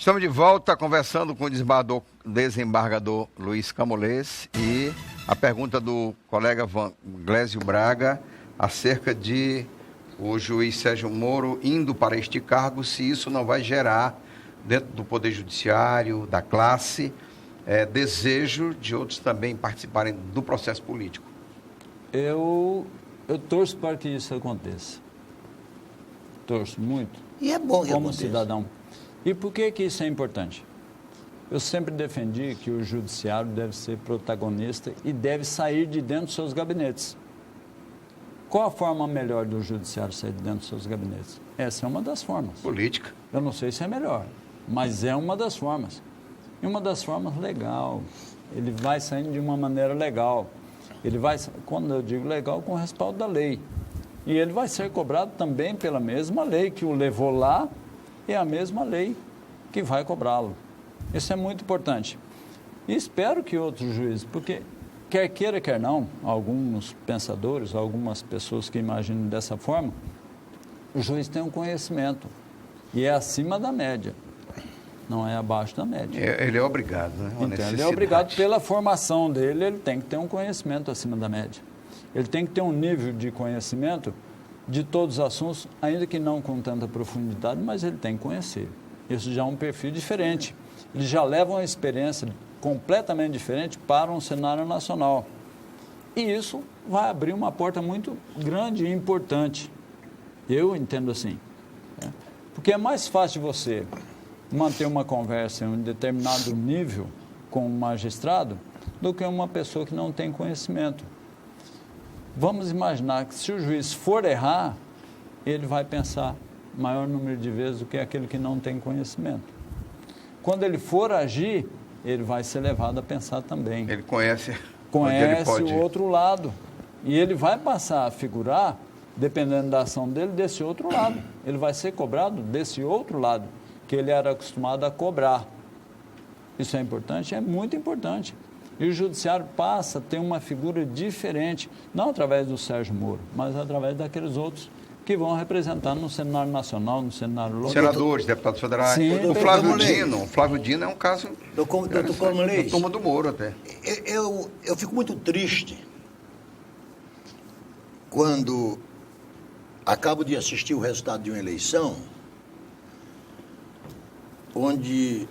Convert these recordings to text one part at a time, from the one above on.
Estamos de volta conversando com o desembargador Luiz Camolês e a pergunta do colega Glésio Braga acerca de o juiz Sérgio Moro indo para este cargo, se isso não vai gerar, dentro do Poder Judiciário, da classe, desejo de outros também participarem do processo político. Eu torço para que isso aconteça. Torço muito. E é bom que como aconteça. Cidadão. E por que isso é importante? Eu sempre defendi que o judiciário deve ser protagonista e deve sair de dentro dos seus gabinetes. Qual a forma melhor do judiciário sair de dentro dos seus gabinetes? Essa é uma das formas. Política. Eu não sei se é melhor, mas é uma das formas. E uma das formas legal. Ele vai saindo de uma maneira legal. Ele vai, quando eu digo legal, com o respaldo da lei. E ele vai ser cobrado também pela mesma lei que o levou lá, é a mesma lei que vai cobrá-lo. Isso é muito importante. E espero que outros juízes, porque quer queira, quer não, alguns pensadores, algumas pessoas que imaginam dessa forma, o juiz tem um conhecimento e é acima da média, não é abaixo da média. Ele é obrigado, né? Então, ele é obrigado pela formação dele, ele tem que ter um conhecimento acima da média. Ele tem que ter um nível de conhecimento de todos os assuntos, ainda que não com tanta profundidade, mas ele tem que conhecer. Isso já é um perfil diferente. Ele já leva uma experiência completamente diferente para um cenário nacional. E isso vai abrir uma porta muito grande e importante. Eu entendo assim. Porque é mais fácil você manter uma conversa em um determinado nível com um magistrado do que uma pessoa que não tem conhecimento. Vamos imaginar que se o juiz for errar, ele vai pensar maior número de vezes do que aquele que não tem conhecimento. Quando ele for agir, ele vai ser levado a pensar também. Ele conhece o outro lado. E ele vai passar a figurar, dependendo da ação dele, desse outro lado. Ele vai ser cobrado desse outro lado, que ele era acostumado a cobrar. Isso é importante? É muito importante. E o judiciário passa a ter uma figura diferente, não através do Sérgio Moro, mas através daqueles outros que vão representar no cenário nacional, no cenário local. Senadores, deputados federais. Sim, o Flávio Dino é um caso da turma do Moro até. Eu fico muito triste quando acabo de assistir o resultado de uma eleição onde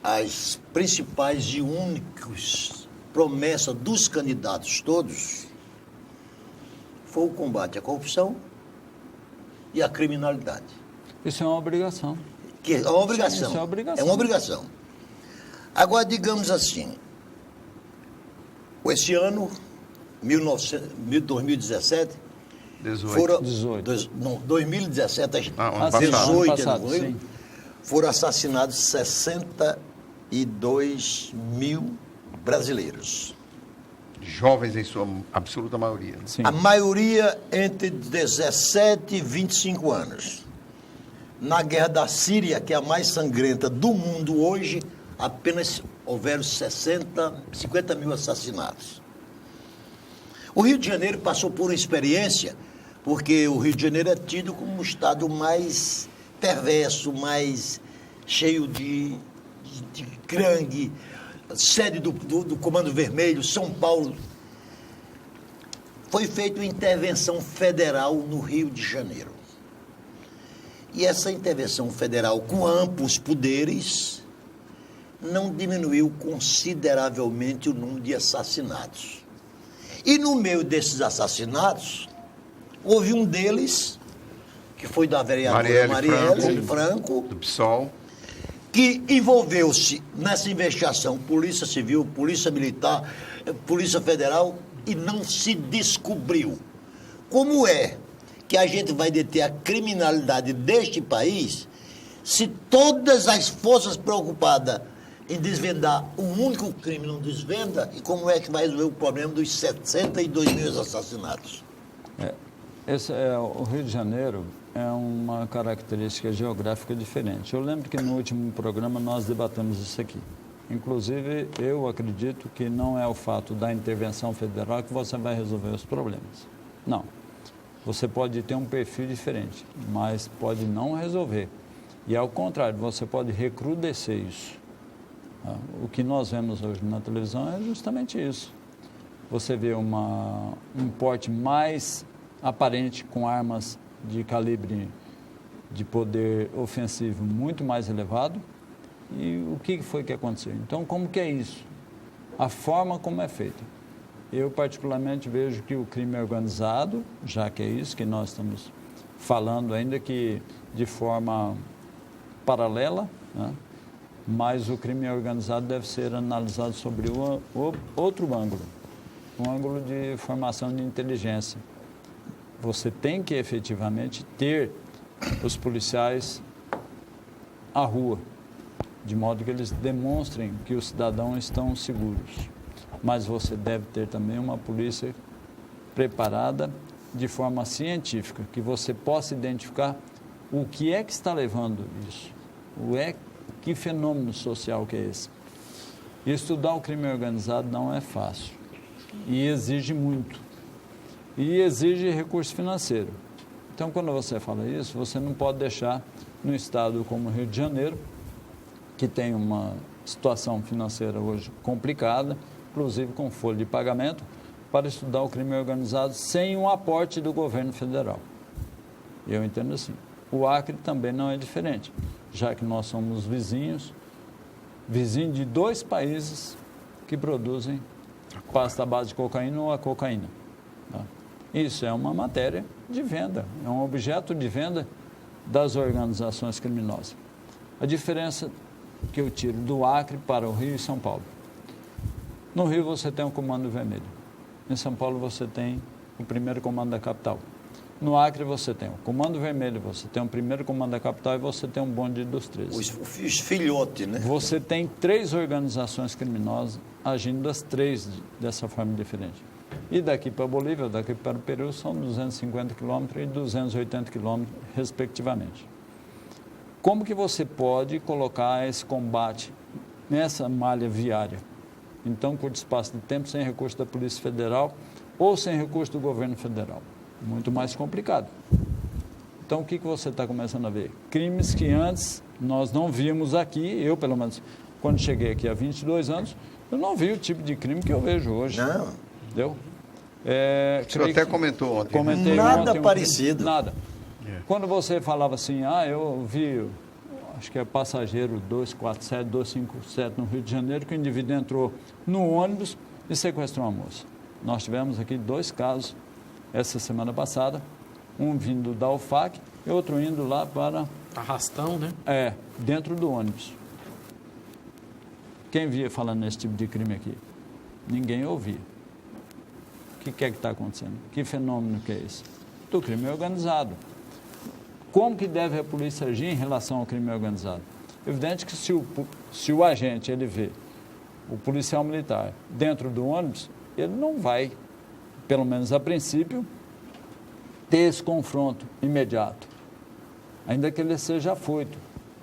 as principais e únicas promessas dos candidatos todos foi o combate à corrupção e à criminalidade. Isso é uma obrigação. Que é uma obrigação. Isso é obrigação. É uma obrigação. Agora, digamos assim, esse ano, 2017, 2017, ano passado. 18, foram assassinados 62 mil brasileiros. Jovens em sua absoluta maioria. Sim. A maioria entre 17 e 25 anos. Na guerra da Síria, que é a mais sangrenta do mundo hoje, apenas houveram 50 mil assassinatos. O Rio de Janeiro passou por uma experiência, porque o Rio de Janeiro é tido como o estado mais perverso, mais cheio de gangue, sede do Comando Vermelho, São Paulo. Foi feita uma intervenção federal no Rio de Janeiro. E essa intervenção federal, com amplos poderes, não diminuiu consideravelmente o número de assassinatos. E no meio desses assassinatos, houve um deles, que foi da vereadora Marielle Franco, do PSOL, que envolveu-se nessa investigação, Polícia Civil, Polícia Militar, Polícia Federal, e não se descobriu. Como é que a gente vai deter a criminalidade deste país se todas as forças preocupadas em desvendar um único crime não desvenda? E como é que vai resolver o problema dos 62 mil assassinatos? O Rio de Janeiro é uma característica geográfica diferente. Eu lembro que no último programa nós debatemos isso aqui. Inclusive, eu acredito que não é o fato da intervenção federal que você vai resolver os problemas. Não. Você pode ter um perfil diferente, mas pode não resolver. E, ao contrário, você pode recrudescer isso. Tá? O que nós vemos hoje na televisão é justamente isso. Você vê um porte mais aparente com armas de calibre de poder ofensivo muito mais elevado. E o que foi que aconteceu? Então, como que é isso? A forma como é feita. Eu, particularmente, vejo que o crime organizado, já que é isso que nós estamos falando, ainda que de forma paralela, né? Mas o crime organizado deve ser analisado sobre outro ângulo, um ângulo de formação de inteligência. Você tem que efetivamente ter os policiais à rua, de modo que eles demonstrem que os cidadãos estão seguros. Mas você deve ter também uma polícia preparada de forma científica, que você possa identificar o que é que está levando isso, que fenômeno social que é esse. E estudar o crime organizado não é fácil, e exige muito, e exige recurso financeiro. Então, quando você fala isso, você não pode deixar num estado como o Rio de Janeiro, que tem uma situação financeira hoje complicada, inclusive com folha de pagamento, para estudar o crime organizado sem um aporte do governo federal. Eu entendo assim. O Acre também não é diferente, já que nós somos vizinhos de 2 países que produzem pasta à base de cocaína ou a cocaína. Tá? Isso é uma matéria de venda, é um objeto de venda das organizações criminosas. A diferença que eu tiro do Acre para o Rio e São Paulo. No Rio você tem o Comando Vermelho. Em São Paulo você tem o primeiro comando da capital. No Acre você tem o Comando Vermelho, você tem o primeiro comando da capital e você tem um bonde dos 13. Os filhotes, né? Você tem 3 organizações criminosas agindo das 3 dessa forma diferente. E daqui para a Bolívia, daqui para o Peru, são 250 quilômetros e 280 quilômetros, respectivamente. Como que você pode colocar esse combate nessa malha viária? Então, curto espaço de tempo, sem recurso da Polícia Federal ou sem recurso do governo federal. Muito mais complicado. Então, o que você está começando a ver? Crimes que antes nós não víamos aqui, eu pelo menos, quando cheguei aqui há 22 anos, eu não vi o tipo de crime que eu vejo hoje. Não. Entendeu? O senhor até comentou ontem. Comentei Nada ontem parecido. Nada. Quando você falava assim, eu vi, acho que é passageiro 247, 257 no Rio de Janeiro, que o indivíduo entrou no ônibus e sequestrou uma moça. Nós tivemos aqui 2 casos essa semana passada, um vindo da UFAC e outro indo lá para... Arrastão, né? Dentro do ônibus. Quem via falando nesse tipo de crime aqui? Ninguém ouvia. O que é que está acontecendo? Que fenômeno que é esse? Do crime organizado. Como que deve a polícia agir em relação ao crime organizado? Evidente que se o agente ele vê o policial militar dentro do ônibus, ele não vai, pelo menos a princípio, ter esse confronto imediato, ainda que ele seja afoito,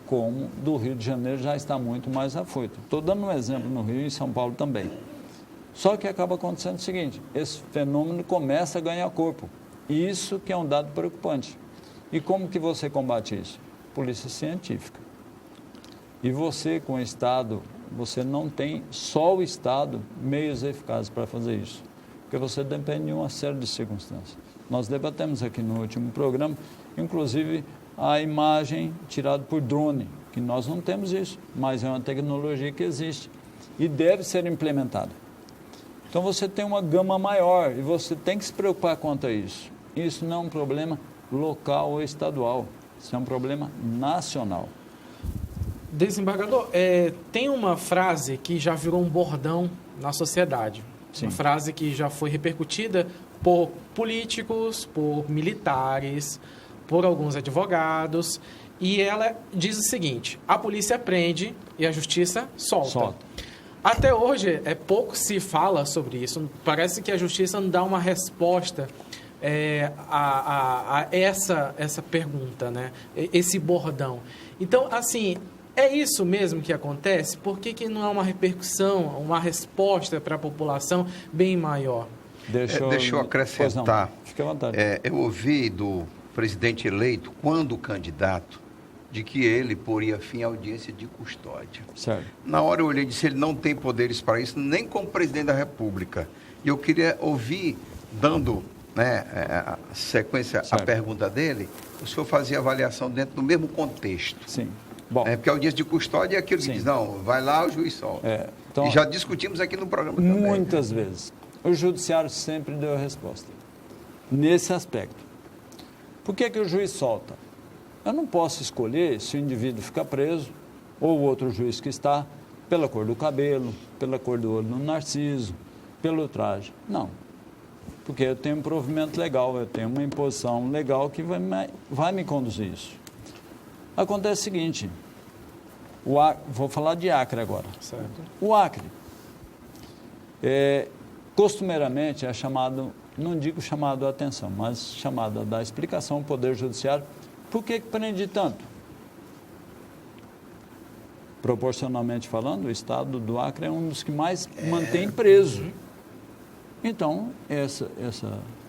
como do Rio de Janeiro já está muito mais afoito. Estou dando um exemplo no Rio e em São Paulo também. Só que acaba acontecendo o seguinte, esse fenômeno começa a ganhar corpo, e isso que é um dado preocupante. E como que você combate isso? Polícia científica. E você, com o Estado, você não tem só o Estado meios eficazes para fazer isso, porque você depende de uma série de circunstâncias. Nós debatemos aqui no último programa, inclusive, a imagem tirada por drone, que nós não temos isso, mas é uma tecnologia que existe e deve ser implementada. Então você tem uma gama maior e você tem que se preocupar quanto a isso. Isso não é um problema local ou estadual, isso é um problema nacional. Desembargador, tem uma frase que já virou um bordão na sociedade. Sim. Uma frase que já foi repercutida por políticos, por militares, por alguns advogados, e ela diz o seguinte: a polícia prende e a justiça solta. Até hoje, pouco se fala sobre isso. Parece que a justiça não dá uma resposta a essa pergunta, né? Esse bordão. Então, assim, é isso mesmo que acontece? Por que não há uma repercussão, uma resposta para a população bem maior? Deixa eu acrescentar. Fique à vontade. Eu ouvi do presidente eleito, quando o candidato de que ele poria fim à audiência de custódia. Certo. Na hora eu olhei e disse, ele não tem poderes para isso, nem como presidente da República. E eu queria ouvir, dando, né, a sequência à pergunta dele, o senhor fazia avaliação dentro do mesmo contexto. Sim. Bom, Porque a audiência de custódia é aquilo que diz, não, vai lá, o juiz solta. Então, e já discutimos aqui no programa também. Muitas vezes. O judiciário sempre deu a resposta. Nesse aspecto. Por que o juiz solta? Eu não posso escolher se o indivíduo fica preso, ou o outro juiz que está, pela cor do cabelo, pela cor do olho do narciso, pelo traje. Não. Porque eu tenho um provimento legal, eu tenho uma imposição legal que vai me conduzir isso. Acontece o seguinte, vou falar de Acre agora. Certo. O Acre, costumeiramente é chamado, não digo chamado a atenção, mas chamado a dar explicação ao Poder Judiciário. Por que prende tanto? Proporcionalmente falando, o estado do Acre é um dos que mais mantém preso. Então, essa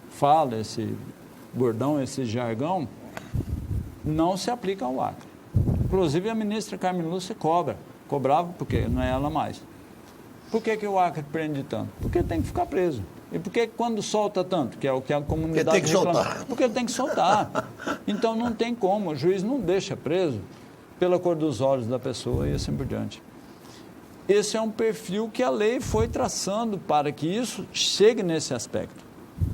fala, esse bordão, esse jargão, não se aplica ao Acre. Inclusive, a ministra Carmen Lúcia cobrava, porque não é ela mais. Por que o Acre prende tanto? Porque tem que ficar preso. E por que quando solta tanto, que é o que a comunidade Porque tem que reclama? soltar. Porque tem que soltar. Então não tem como, o juiz não deixa preso pela cor dos olhos da pessoa e assim por diante. Esse é um perfil que a lei foi traçando para que isso chegue nesse aspecto.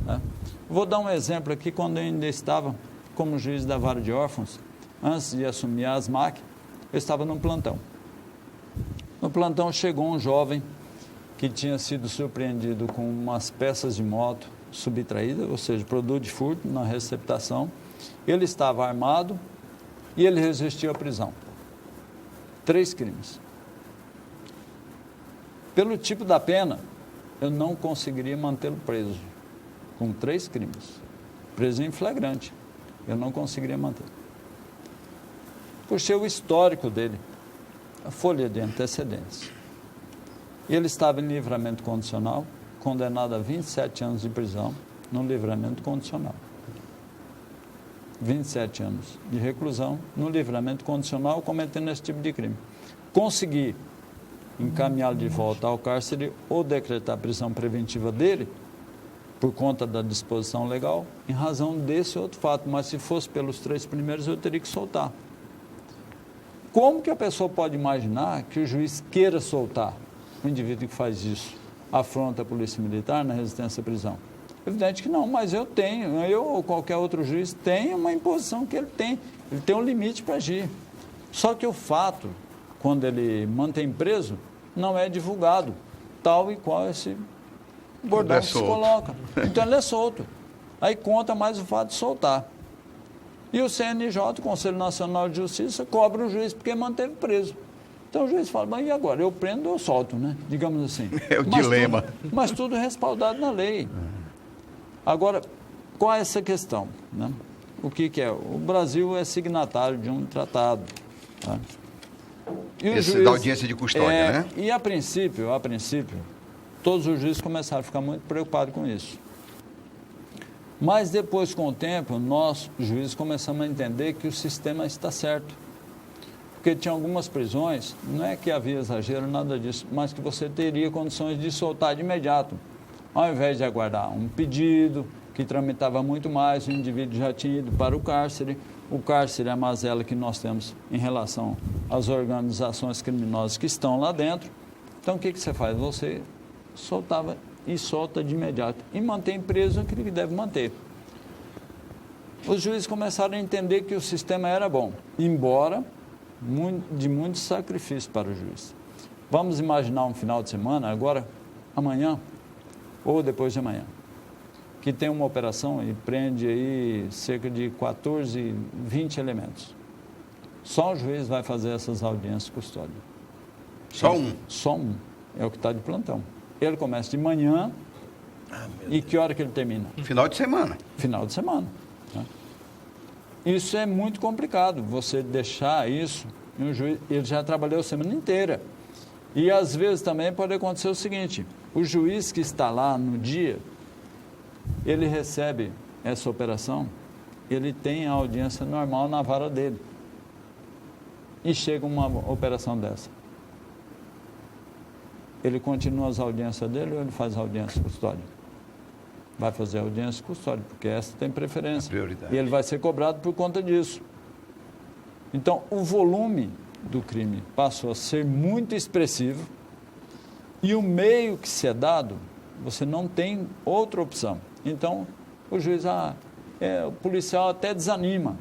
Né? Vou dar um exemplo aqui, quando eu ainda estava como juiz da Vara de Órfãos, antes de assumir a ASMAC, eu estava num plantão. No plantão chegou um jovem que tinha sido surpreendido com umas peças de moto subtraídas, ou seja, produto de furto na receptação. Ele estava armado e ele resistiu à prisão. 3 crimes. Pelo tipo da pena, eu não conseguiria mantê-lo preso, com 3 crimes. Preso em flagrante, eu não conseguiria manter. Puxei o histórico dele, a folha de antecedentes. Ele estava em livramento condicional, condenado a 27 anos de prisão, no livramento condicional. 27 anos de reclusão, no livramento condicional, cometendo esse tipo de crime. Consegui encaminhá-lo de volta ao cárcere ou decretar a prisão preventiva dele, por conta da disposição legal, em razão desse outro fato. Mas se fosse pelos 3 primeiros, eu teria que soltar. Como que a pessoa pode imaginar que o juiz queira soltar o indivíduo que faz isso? Afronta a polícia militar na resistência à prisão? Evidente que não, mas eu ou qualquer outro juiz tem uma imposição que ele tem um limite para agir. Só que o fato, quando ele mantém preso, não é divulgado, tal e qual esse bordão que se coloca. Então ele é solto. Aí conta mais o fato de soltar. E o CNJ, o Conselho Nacional de Justiça, cobra o juiz porque manteve preso. Então o juiz fala, mas e agora? Eu prendo ou eu solto, né? Digamos assim. É o dilema. Mas tudo respaldado na lei. Agora, qual é essa questão? Né? O que é? O Brasil é signatário de um tratado. Tá? E esse juiz, da audiência de custódia, né? E a princípio, todos os juízes começaram a ficar muito preocupados com isso. Mas depois, com o tempo, nós, juízes, começamos a entender que o sistema está certo. Porque tinha algumas prisões, não é que havia exagero, nada disso, mas que você teria condições de soltar de imediato. Ao invés de aguardar um pedido, que tramitava muito mais, o indivíduo já tinha ido para o cárcere é a mazela que nós temos em relação às organizações criminosas que estão lá dentro. Então, o que você faz? Você soltava e solta de imediato e mantém preso aquilo que deve manter. Os juízes começaram a entender que o sistema era bom, embora de muito sacrifício para o juiz. Vamos imaginar um final de semana, agora, amanhã, ou depois de amanhã, que tem uma operação e prende aí cerca de 14, 20 elementos. Só o juiz vai fazer essas audiências de custódia. Só um? Só um. É o que está de plantão. Ele começa de manhã e que hora que ele termina? Final de semana. Final de semana. Né? Isso é muito complicado, você deixar isso, e o juiz, ele já trabalhou a semana inteira. E às vezes também pode acontecer o seguinte, o juiz que está lá no dia, ele recebe essa operação, ele tem a audiência normal na vara dele. e chega uma operação dessa. Ele continua as audiências dele ou ele faz audiência custódia? Vai fazer audiência custódia, porque essa tem preferência. Prioridade. E ele vai ser cobrado por conta disso. Então, o volume do crime passou a ser muito expressivo e o meio que se é dado, você não tem outra opção. Então, o juiz, o policial até desanima.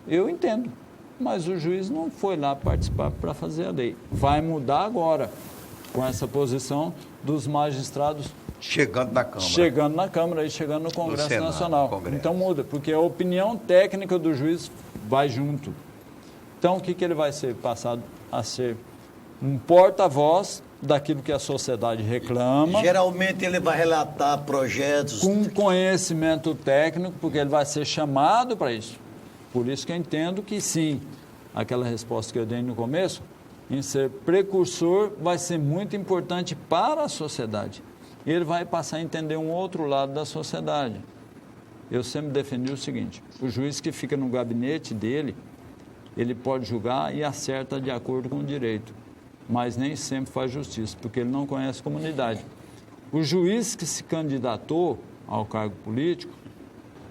Eu entendo, mas o juiz não foi lá participar para fazer a lei. Vai mudar agora, com essa posição dos magistrados Chegando na Câmara. chegando na Câmara e chegando no Congresso Senado, Nacional. Congresso. Então muda, porque a opinião técnica do juiz vai junto. Então o que ele vai ser passado a ser? Um porta-voz daquilo que a sociedade reclama, Geralmente ele vai relatar projetos. com conhecimento técnico, porque ele vai ser chamado para isso. Por isso que eu entendo que sim, aquela resposta que eu dei no começo, em ser precursor, vai ser muito importante para a sociedade. Ele vai passar a entender um outro lado da sociedade. Eu sempre defendi o seguinte: o juiz que fica no gabinete dele, ele pode julgar e acerta de acordo com o direito, mas nem sempre faz justiça, porque ele não conhece a comunidade. O juiz que se candidatou ao cargo político,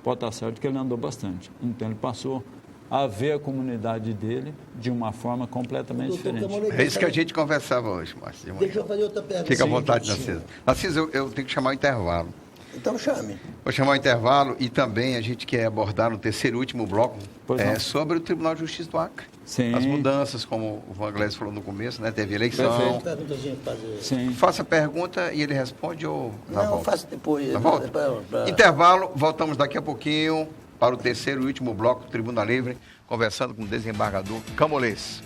pode estar certo que ele andou bastante. Então, ele passou a ver a comunidade dele de uma forma completamente diferente. É isso que a gente conversava hoje, Márcio. Deixa eu fazer outra pergunta. Fica à Sim, vontade, sim. Narciso. Narciso, eu tenho que chamar o intervalo. Então chame. Vou chamar o intervalo e também a gente quer abordar no terceiro e último bloco Pois não. sobre o Tribunal de Justiça do Acre. Sim. As mudanças, como o Van Glés falou no começo, né? Teve eleição. Perfeito. Perguntazinha pra fazer. Sim. Faça a pergunta e ele responde ou na Não, volta? faça depois. Na volta? Intervalo, voltamos daqui a pouquinho para o terceiro e último bloco do Tribuna Livre, conversando com o desembargador Camolês.